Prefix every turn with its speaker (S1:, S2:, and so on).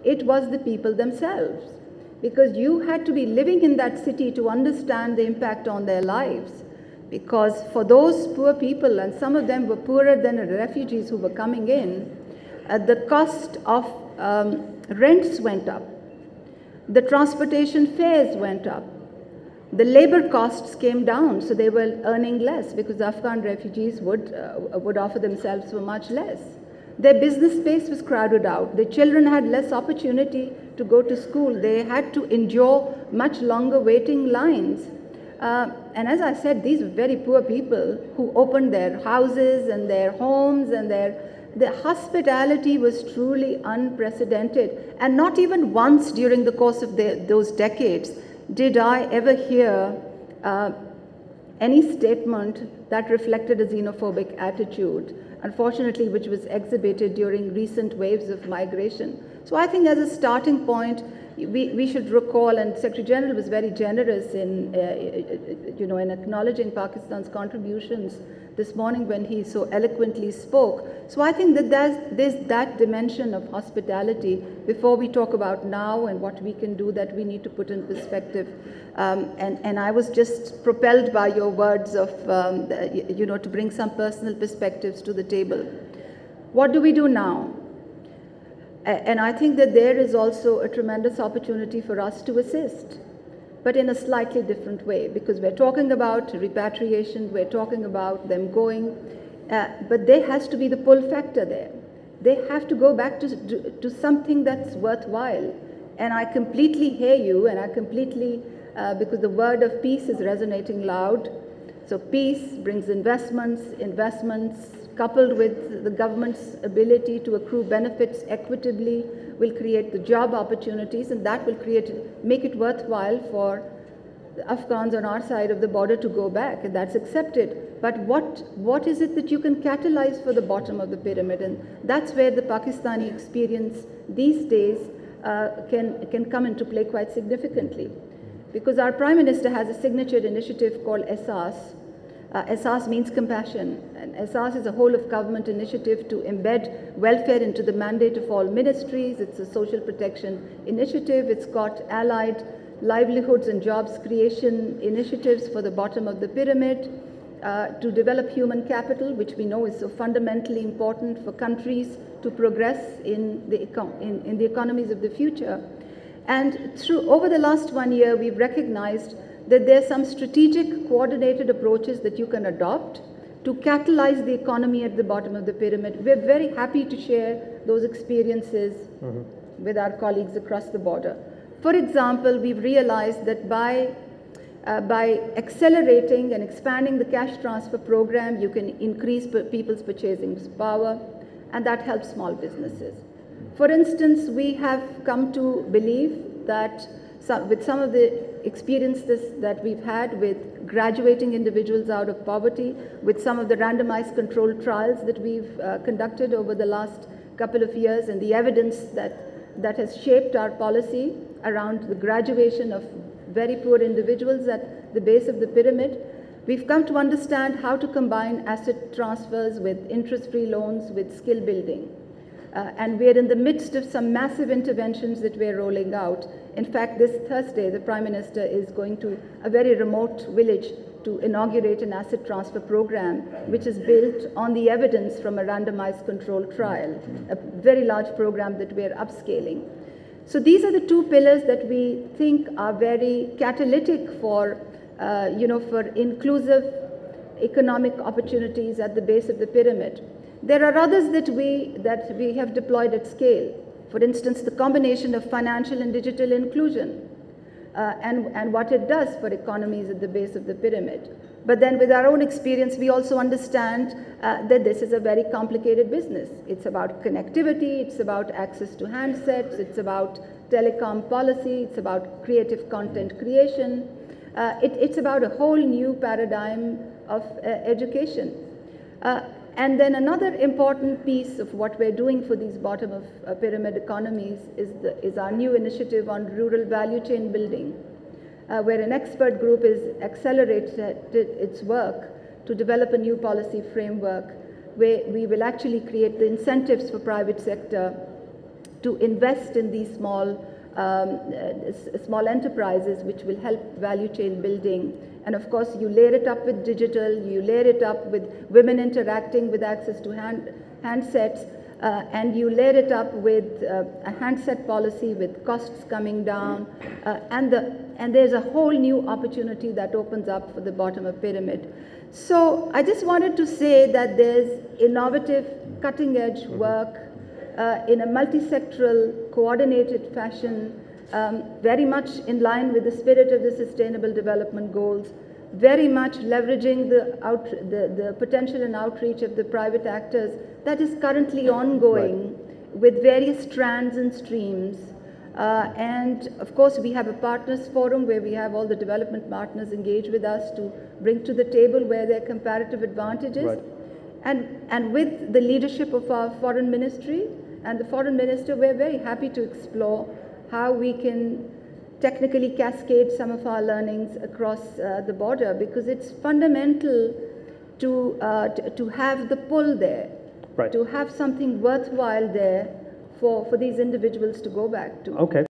S1: it was the people themselves. Because you had to be living in that city to understand the impact on their lives. Because for those poor people, and some of them were poorer than the refugees who were coming in, the cost of rents went up. The transportation fares went up. The labor costs came down, so they were earning less because Afghan refugees would offer themselves for much less. Their business space was crowded out. The children had less opportunity to go to school. They had to endure much longer waiting lines. And as I said, these were very poor people who opened their houses and their homes, and the hospitality was truly unprecedented. And not even once during the course of those decades did I ever hear any statement that reflected a xenophobic attitude, unfortunately, which was exhibited during recent waves of migration. So I think as a starting point, we should recall, and Secretary General was very generous in, in acknowledging Pakistan's contributions this morning when he so eloquently spoke. So I think that there's that dimension of hospitality before we talk about now and what we can do that we need to put in perspective. And I was just propelled by your words of, to bring some personal perspectives to the table. What do we do now? And I think that there is also a tremendous opportunity for us to assist, but in a slightly different way, because we're talking about repatriation, we're talking about them going, but there has to be the pull factor there. They have to go back to something that's worthwhile. And I completely hear you, and I completely, because the word of peace is resonating loud. So peace brings investments coupled with the government's ability to accrue benefits equitably will create the job opportunities, and that will make it worthwhile for the Afghans on our side of the border to go back, and that's accepted. But what is it that you can catalyze for the bottom of the pyramid? And that's where the Pakistani experience these days can come into play quite significantly. Because our Prime Minister has a signature initiative called ESAS. ESAS means compassion, and ESAS is a whole-of-government initiative to embed welfare into the mandate of all ministries. It's a social protection initiative. It's got allied livelihoods and jobs creation initiatives for the bottom of the pyramid, to develop human capital, which we know is so fundamentally important for countries to progress in the economies of the future. And over the last 1 year, we've recognized that there are some strategic coordinated approaches that you can adopt to catalyze the economy at the bottom of the pyramid. We're very happy to share those experiences with our colleagues across the border. For example, we've realized that by accelerating and expanding the cash transfer program, you can increase people's purchasing power, and that helps small businesses. For instance, we have come to believe that with some of the experiences that we've had with graduating individuals out of poverty, with some of the randomized controlled trials that we've conducted over the last couple of years, and the evidence that has shaped our policy around the graduation of very poor individuals at the base of the pyramid, we've come to understand how to combine asset transfers with interest-free loans with skill building. And we're in the midst of some massive interventions that we're rolling out. In fact, this Thursday, the Prime Minister is going to a very remote village to inaugurate an asset transfer program, which is built on the evidence from a randomized controlled trial, a very large program that we're upscaling. So these are the two pillars that we think are very catalytic for, for inclusive economic opportunities at the base of the pyramid. There are others that we have deployed at scale. For instance, the combination of financial and digital inclusion and what it does for economies at the base of the pyramid. But then with our own experience, we also understand that this is a very complicated business. It's about connectivity, it's about access to handsets, it's about telecom policy, it's about creative content creation. It's about a whole new paradigm of education. And then another important piece of what we're doing for these bottom of pyramid economies is our new initiative on rural value chain building, where an expert group is accelerated its work to develop a new policy framework where we will actually create the incentives for private sector to invest in these small enterprises, which will help value chain building. And of course, you layer it up with digital, you layer it up with women interacting with access to handsets, and you layer it up with a handset policy with costs coming down, and there's a whole new opportunity that opens up for the bottom of pyramid. So I just wanted to say that there's innovative, cutting-edge work in a multi-sectoral, coordinated fashion, very much in line with the spirit of the Sustainable Development Goals, very much leveraging the potential and outreach of the private actors that is currently ongoing with various strands and streams. And of course, we have a partners forum where we have all the development partners engage with us to bring to the table where their comparative advantages.
S2: Right.
S1: And with the leadership of our foreign ministry and the foreign minister, we're very happy to explore how we can technically cascade some of our learnings across the border, because it's fundamental to have the pull there,
S2: right.
S1: to have something worthwhile there for these individuals to go back to.
S2: Okay.